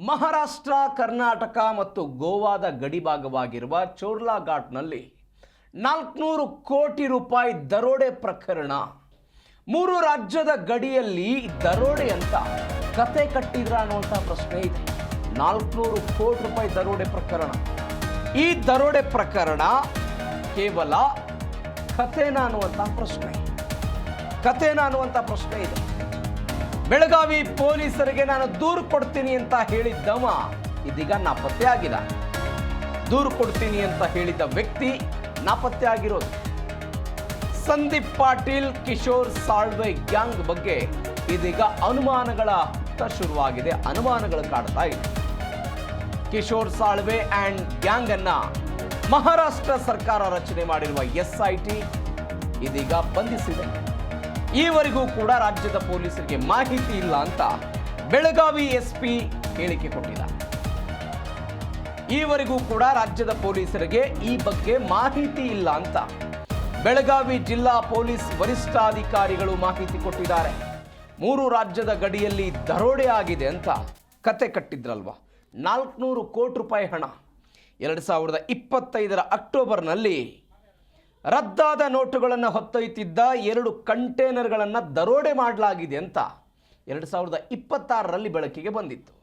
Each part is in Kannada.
ಮಹಾರಾಷ್ಟ್ರ, ಕರ್ನಾಟಕ ಮತ್ತು ಗೋವಾದ ಗಡಿಭಾಗವಾಗಿರುವ ಚೋರ್ಲಾ ಘಾಟ್ನಲ್ಲಿ 400 ಕೋಟಿ ರೂಪಾಯಿ ದರೋಡೆ ಪ್ರಕರಣ. 3 ರಾಜ್ಯದ ಗಡಿಯಲ್ಲಿ ದರೋಡೆ ಅಂತ ಕತೆ ಕಟ್ಟಿದ್ರ ಅನ್ನುವಂಥ ಪ್ರಶ್ನೆ ಇದೆ. 400 ಕೋಟಿ ರೂಪಾಯಿ ದರೋಡೆ ಪ್ರಕರಣ. ಈ ದರೋಡೆ ಪ್ರಕರಣ ಕೇವಲ ಕತೆನಾ ಅನ್ನುವಂಥ ಪ್ರಶ್ನೆ ಇದೆ. ಬೆಳಗಾವಿ ಪೊಲೀಸರಿಗೆ ನಾನು ದೂರು ಕೊಡ್ತೀನಿ ಅಂತ ಹೇಳಿದ್ದವ ಇದೀಗ ನಾಪತ್ತೆ ಆಗಿದ. ದೂರು ಕೊಡ್ತೀನಿ ಅಂತ ಹೇಳಿದ ವ್ಯಕ್ತಿ ನಾಪತ್ತೆ ಆಗಿರೋದು. ಸಂದೀಪ್ ಪಾಟೀಲ್, ಕಿಶೋರ್ ಸಾಳ್ವೆ ಗ್ಯಾಂಗ್ ಬಗ್ಗೆ ಇದೀಗ ಅನುಮಾನಗಳ ಹುತ್ತ ಶುರುವಾಗಿದೆ. ಅನುಮಾನಗಳು ಕಾಡ್ತಾ ಇದೆ. ಕಿಶೋರ್ ಸಾಳ್ವೆ ಅಂಡ್ ಗ್ಯಾಂಗ್ ಅನ್ನ ಮಹಾರಾಷ್ಟ್ರ ಸರ್ಕಾರ ರಚನೆ ಮಾಡಿರುವ SIT ಇದೀಗ ಬಂಧಿಸಿದೆ. ಈವರೆಗೂ ಕೂಡ ರಾಜ್ಯದ ಪೊಲೀಸರಿಗೆ ಮಾಹಿತಿ ಇಲ್ಲ ಅಂತ ಬೆಳಗಾವಿ SP ಹೇಳಿಕೆ ಕೊಟ್ಟಿದ್ದಾರೆ. ಈವರೆಗೂ ಕೂಡ ರಾಜ್ಯದ ಪೊಲೀಸರಿಗೆ ಈ ಬಗ್ಗೆ ಮಾಹಿತಿ ಇಲ್ಲ ಅಂತ ಬೆಳಗಾವಿ ಜಿಲ್ಲಾ ಪೊಲೀಸ್ ವರಿಷ್ಠಾಧಿಕಾರಿಗಳು ಮಾಹಿತಿ ಕೊಟ್ಟಿದ್ದಾರೆ. 3 ರಾಜ್ಯದ ಗಡಿಯಲ್ಲಿ ದರೋಡೆ ಆಗಿದೆ ಅಂತ ಕತೆ ಕಟ್ಟಿದ್ರಲ್ವಾ. 400 ಕೋಟಿ ರೂಪಾಯಿ ಹಣ 2025ರ ಅಕ್ಟೋಬರ್ನಲ್ಲಿ ರದ್ದಾದ ನೋಟುಗಳನ್ನು ಹೊತ್ತೊಯ್ತಿದ್ದ 2 ಕಂಟೈನರ್ಗಳನ್ನು ದರೋಡೆ ಮಾಡಲಾಗಿದೆ ಅಂತ 2026ರಲ್ಲಿ ಬೆಳಕಿಗೆ ಬಂದಿತ್ತು.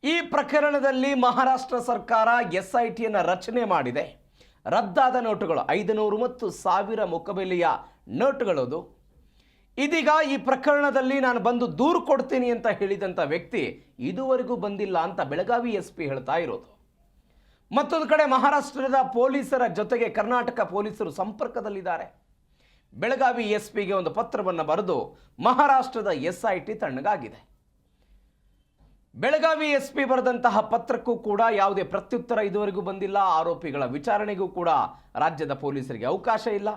ಈ ಪ್ರಕರಣದಲ್ಲಿ ಮಹಾರಾಷ್ಟ್ರ ಸರ್ಕಾರ SITಯನ್ನು ರಚನೆ ಮಾಡಿದೆ. ರದ್ದಾದ ನೋಟುಗಳು 500 ಮತ್ತು 1000 ಮುಖಬೆಲೆಯ ನೋಟುಗಳದು. ಇದೀಗ ಈ ಪ್ರಕರಣದಲ್ಲಿ ನಾನು ಬಂದು ದೂರು ಕೊಡ್ತೀನಿ ಅಂತ ಹೇಳಿದಂಥ ವ್ಯಕ್ತಿ ಇದುವರೆಗೂ ಬಂದಿಲ್ಲ ಅಂತ ಬೆಳಗಾವಿ SP ಹೇಳ್ತಾ ಇರೋದು. ಮತ್ತೊಂದು ಕಡೆ ಮಹಾರಾಷ್ಟ್ರದ ಪೊಲೀಸರ ಜೊತೆಗೆ ಕರ್ನಾಟಕ ಪೊಲೀಸರು ಸಂಪರ್ಕದಲ್ಲಿದ್ದಾರೆ. ಬೆಳಗಾವಿ SPಗೆ ಒಂದು ಪತ್ರವನ್ನು ಬರೆದು ಮಹಾರಾಷ್ಟ್ರದ SIT ತಣ್ಣಗಾಗಿದೆ. ಬೆಳಗಾವಿ SP ಬರೆದಂತಹ ಪತ್ರಕ್ಕೂ ಕೂಡ ಯಾವುದೇ ಪ್ರತ್ಯುತ್ತರ ಇದುವರೆಗೂ ಬಂದಿಲ್ಲ. ಆರೋಪಿಗಳ ವಿಚಾರಣೆಗೂ ಕೂಡ ರಾಜ್ಯದ ಪೊಲೀಸರಿಗೆ ಅವಕಾಶ ಇಲ್ಲ.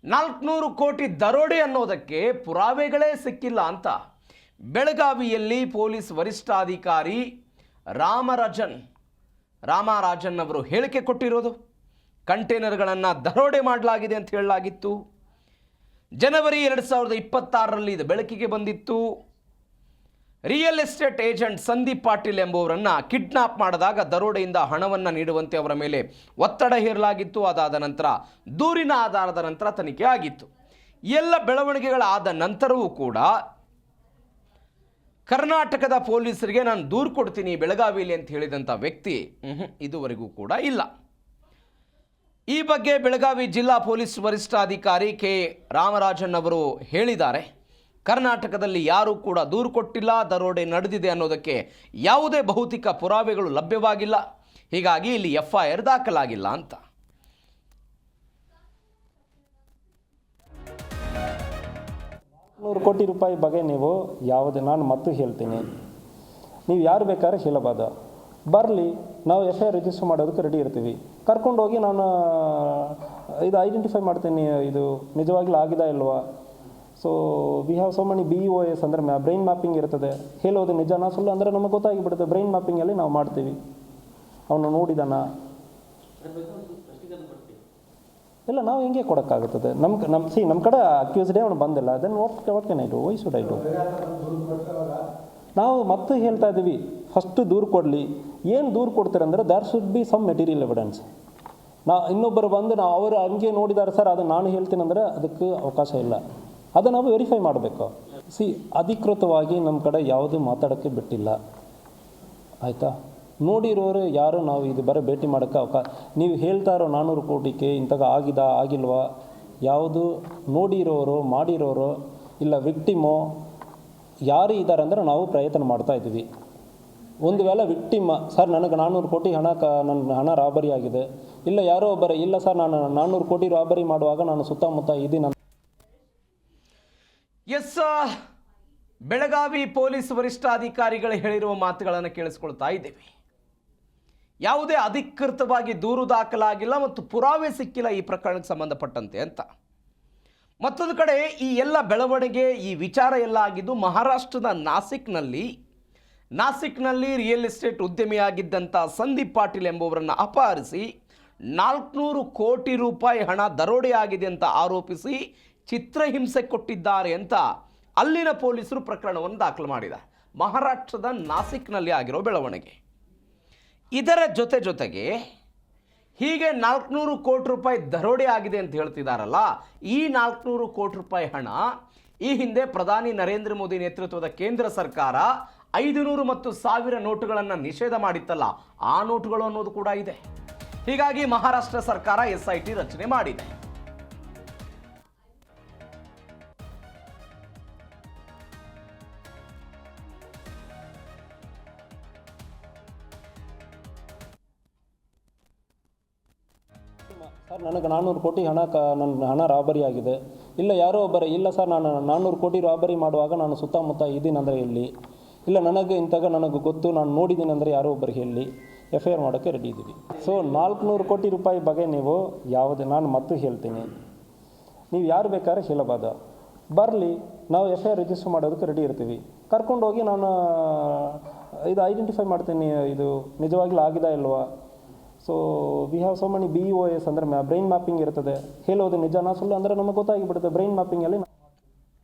400 ಕೋಟಿ ದರೋಡೆ ಅನ್ನೋದಕ್ಕೆ ಪುರಾವೆಗಳೇ ಸಿಕ್ಕಿಲ್ಲ ಅಂತ ಬೆಳಗಾವಿಯಲ್ಲಿ ಪೊಲೀಸ್ ವರಿಷ್ಠಾಧಿಕಾರಿ ರಾಮರಾಜನ್ ಅವರು ಹೇಳಿಕೆ ಕೊಟ್ಟಿರೋದು. ಕಂಟೈನರ್ಗಳನ್ನು ದರೋಡೆ ಮಾಡಲಾಗಿದೆ ಅಂತ ಹೇಳಲಾಗಿತ್ತು. ಜನವರಿ 2026ರಲ್ಲಿ ಇದು ಬೆಳಕಿಗೆ ಬಂದಿತ್ತು. Real estate agent Sandeep Patil ಎಂಬುವರನ್ನು ಕಿಡ್ನಾಪ್ ಮಾಡಿದಾಗ ದರೋಡೆಯಿಂದ ಹಣವನ್ನು ನೀಡುವಂತೆ ಅವರ ಮೇಲೆ ಒತ್ತಡ ಹೇರಲಾಗಿತ್ತು. ಅದಾದ ನಂತರ ದೂರಿನ ಆಧಾರದ ನಂತರ ತನಿಖೆ ಆಗಿತ್ತು. ಎಲ್ಲ ಬೆಳವಣಿಗೆಗಳಾದ ನಂತರವೂ ಕೂಡ ಕರ್ನಾಟಕದ ಪೊಲೀಸರಿಗೆ ನಾನು ದೂರು ಕೊಡ್ತೀನಿ ಬೆಳಗಾವಿಯಲ್ಲಿ ಅಂತ ಹೇಳಿದಂಥ ವ್ಯಕ್ತಿ ಇದುವರೆಗೂ ಕೂಡ ಇಲ್ಲ. ಈ ಬಗ್ಗೆ ಬೆಳಗಾವಿ ಜಿಲ್ಲಾ ಪೊಲೀಸ್ ವರಿಷ್ಠಾಧಿಕಾರಿ ಕೆ ರಾಮರಾಜನ್ ಅವರು ಹೇಳಿದ್ದಾರೆ. ಕರ್ನಾಟಕದಲ್ಲಿ ಯಾರೂ ಕೂಡ ದೂರು ಕೊಟ್ಟಿಲ್ಲ, ದರೋಡೆ ನಡೆದಿದೆ ಅನ್ನೋದಕ್ಕೆ ಯಾವುದೇ ಭೌತಿಕ ಪುರಾವೆಗಳು ಲಭ್ಯವಾಗಿಲ್ಲ. ಹೀಗಾಗಿ ಇಲ್ಲಿ FIR ದಾಖಲಾಗಿಲ್ಲ ಅಂತ. 100 ಕೋಟಿ ರೂಪಾಯಿ ಬಗ್ಗೆ ನೀವು ಯಾವುದೇ ನಾನು ಮತ್ತು ಹೇಳ್ತೀನಿ, ನೀವು ಯಾರು ಬೇಕಾದ್ರೆ ಹೇಳಬಹುದು. ಬರಲಿ, ನಾವು FIR ರಿಜಿಸ್ಟರ್ ಮಾಡೋದಕ್ಕೆ ರೆಡಿ ಇರ್ತೀವಿ. ಕರ್ಕೊಂಡೋಗಿ ನಾನು ಇದು ಐಡೆಂಟಿಫೈ ಮಾಡ್ತೀನಿ, ಇದು ನಿಜವಾಗ್ಲೂ ಆಗಿದೆ ಇಲ್ವಾ. So we have so many BOS ಅಂದರೆ ಬ್ರೈನ್ ಮ್ಯಾಪಿಂಗ್ ಇರ್ತದೆ. ಹೇಳೋದು ನಿಜನಾ ಸುಳ್ಳು ಅಂದರೆ ನಮಗೆ ಗೊತ್ತಾಗಿಬಿಡುತ್ತೆ. ಬ್ರೈನ್ ಮ್ಯಾಪಿಂಗಲ್ಲಿ ನಾವು ಮಾಡ್ತೀವಿ. ಅವನು ನೋಡಿದಾನ ಇಲ್ಲ, ನಾವು ಹೆಂಗೆ ಕೊಡೋಕ್ಕಾಗುತ್ತದೆ. ನಮ್ಮ ಕಡೆ ಅಕ್ಯೂಸ್ಡೇ ಅವನು ಬಂದಿಲ್ಲ. Then what can I do? Why should I do? ನಾವು ಮತ್ತೆ ಹೇಳ್ತಾ ಇದ್ದೀವಿ, ಫಸ್ಟ್ ದೂರು ಕೊಡಲಿ. ಏನು ದೂರು ಕೊಡ್ತಾರೆ ಅಂದರೆ there should be some material evidence. ಇನ್ನೊಬ್ಬರು ಬಂದು ಅವರು ಹಂಗೆ ನೋಡಿದ್ದಾರೆ ಸರ್, ಅದು ನಾನು ಹೇಳ್ತೀನಿ ಅಂದರೆ ಅದಕ್ಕೆ ಅವಕಾಶ ಇಲ್ಲ. ಅದು ನಾವು ವೆರಿಫೈ ಮಾಡಬೇಕು. ಅಧಿಕೃತವಾಗಿ ನಮ್ಮ ಕಡೆ ಯಾವುದೂ ಮಾತಾಡೋಕ್ಕೆ ಬಿಟ್ಟಿಲ್ಲ, ಆಯಿತಾ. ನೋಡಿರೋರು ಯಾರು ನಾವು ಇದು ಬರೀ ಭೇಟಿ ಮಾಡೋಕ್ಕೆ ನೀವು ಹೇಳ್ತಾ ಇರೋ 400 ಕೋಟಿಗೆ ಇಂಥಗ ಆಗಿಲ್ವಾ, ಯಾವುದು ನೋಡಿರೋರು, ಮಾಡಿರೋರು, ಇಲ್ಲ ವಿಕ್ಟಿಮು ಯಾರು ಇದ್ದಾರೆ ಅಂದರೆ ನಾವು ಪ್ರಯತ್ನ ಮಾಡ್ತಾಯಿದ್ದೀವಿ. ಒಂದು ವೇಳೆ ವಿಕ್ಟಿಮ್ ಸರ್ ನನಗೆ 400 ಕೋಟಿ ನನ್ನ ಹಣ ರಾಬರಿ ಆಗಿದೆ, ಇಲ್ಲ ಯಾರೋ ಒಬ್ಬರೇ ಇಲ್ಲ ಸರ್ ನಾನು 400 ಕೋಟಿ ರಾಬರಿ ಮಾಡುವಾಗ ನಾನು ಸುತ್ತಮುತ್ತ ಇದ್ದೀನಿ. ಬೆಳಗಾವಿ ಪೊಲೀಸ್ ವರಿಷ್ಠಾಧಿಕಾರಿಗಳು ಹೇಳಿರುವ ಮಾತುಗಳನ್ನು ಕೇಳಿಸ್ಕೊಳ್ತಾ ಇದ್ದೇವೆ. ಯಾವುದೇ ಅಧಿಕೃತವಾಗಿ ದೂರು ದಾಖಲಾಗಿಲ್ಲ ಮತ್ತು ಪುರಾವೆ ಸಿಕ್ಕಿಲ್ಲ ಈ ಪ್ರಕರಣಕ್ಕೆ ಸಂಬಂಧಪಟ್ಟಂತೆ ಅಂತ. ಮತ್ತೊಂದು ಕಡೆ ಈ ಎಲ್ಲ ಬೆಳವಣಿಗೆ, ಈ ವಿಚಾರ ಎಲ್ಲ ಆಗಿದ್ದು ಮಹಾರಾಷ್ಟ್ರದ ನಾಸಿಕ್ನಲ್ಲಿ ರಿಯಲ್ ಎಸ್ಟೇಟ್ ಉದ್ಯಮಿಯಾಗಿದ್ದಂಥ ಸಂದೀಪ್ ಪಾಟೀಲ್ ಎಂಬುವರನ್ನು ಅಪಹರಿಸಿ 400 ಕೋಟಿ ರೂಪಾಯಿ ಹಣ ದರೋಡೆಯಾಗಿದೆ ಅಂತ ಆರೋಪಿಸಿ ಚಿತ್ರಹಿಂಸೆ ಕೊಟ್ಟಿದ್ದಾರೆ ಅಂತ ಅಲ್ಲಿನ ಪೊಲೀಸರು ಪ್ರಕರಣವನ್ನು ದಾಖಲು ಮಾಡಿದ್ದಾರೆ. ಮಹಾರಾಷ್ಟ್ರದ ನಾಸಿಕ್ನಲ್ಲಿ ಆಗಿರೋ ಬೆಳವಣಿಗೆ. ಇದರ ಜೊತೆಗೆ ಹೀಗೆ 400 ಕೋಟಿ ರೂಪಾಯಿ ದರೋಡೆ ಆಗಿದೆ ಅಂತ ಹೇಳ್ತಿದ್ದಾರಲ್ಲ, ಈ 400 ಕೋಟಿ ರೂಪಾಯಿ ಹಣ ಈ ಹಿಂದೆ ಪ್ರಧಾನಿ ನರೇಂದ್ರ ಮೋದಿ ನೇತೃತ್ವದ ಕೇಂದ್ರ ಸರ್ಕಾರ 500 ಮತ್ತು 1000 ನೋಟುಗಳನ್ನು ನಿಷೇಧ ಮಾಡಿತ್ತಲ್ಲ, ಆ ನೋಟುಗಳು ಅನ್ನೋದು ಕೂಡ ಇದೆ. ಹೀಗಾಗಿ ಮಹಾರಾಷ್ಟ್ರ ಸರ್ಕಾರ SIT ರಚನೆ ಮಾಡಿದೆ. ಸರ್ ನನಗೆ 400 ಕೋಟಿ ನನ್ನ ಹಣ ರಾಬರಿ ಆಗಿದೆ. ಇಲ್ಲ ಯಾರೋ ಒಬ್ಬರು, ಇಲ್ಲ ಸರ್ ನಾನು 400 ಕೋಟಿ ರಾಬರಿ ಮಾಡುವಾಗ ನಾನು ಸುತ್ತಮುತ್ತ ಇದ್ದೀನಂದರೆ ಇಲ್ಲಿ, ಇಲ್ಲ ನನಗೆ ಇಂತಾಗ ನನಗೆ ಗೊತ್ತು ನಾನು ನೋಡಿದ್ದೀನಿ ಅಂದರೆ ಯಾರೋ ಒಬ್ಬರಿಗೆ ಹೇಳಿ FIR ಮಾಡೋಕ್ಕೆ ರೆಡಿ ಇದ್ದೀವಿ. ಸೊ 400 ಕೋಟಿ ರೂಪಾಯಿ ಬಗ್ಗೆ ನೀವು ಯಾವುದೇ, ನಾನು ಮತ್ತೆ ಹೇಳ್ತೀನಿ, ನೀವು ಯಾರು ಬೇಕಾದ್ರೆ ಹೇಳಬಾರ್ದು, ಬರಲಿ ನಾವು FIR ರಿಜಿಸ್ಟರ್ ಮಾಡೋದಕ್ಕೆ ರೆಡಿ ಇರ್ತೀವಿ. ಕರ್ಕೊಂಡೋಗಿ ನಾನು ಇದು ಐಡೆಂಟಿಫೈ ಮಾಡ್ತೀನಿ, ಇದು ನಿಜವಾಗ್ಲೂ ಆಗಿದೆ ಇಲ್ವಾ. So we have so many BOS ಅಂದರೆ ಬ್ರೈನ್ ಮ್ಯಾಪಿಂಗ್ ಇರ್ತದೆ, ಹೇಳೋದು ನಿಜನಾ ಸುಳ್ಳು ಅಂದರೆ ನಮಗೆ ಗೊತ್ತಾಗಿಬಿಡುತ್ತೆ ಬ್ರೈನ್ ಮ್ಯಾಪಿಂಗಲ್ಲಿ.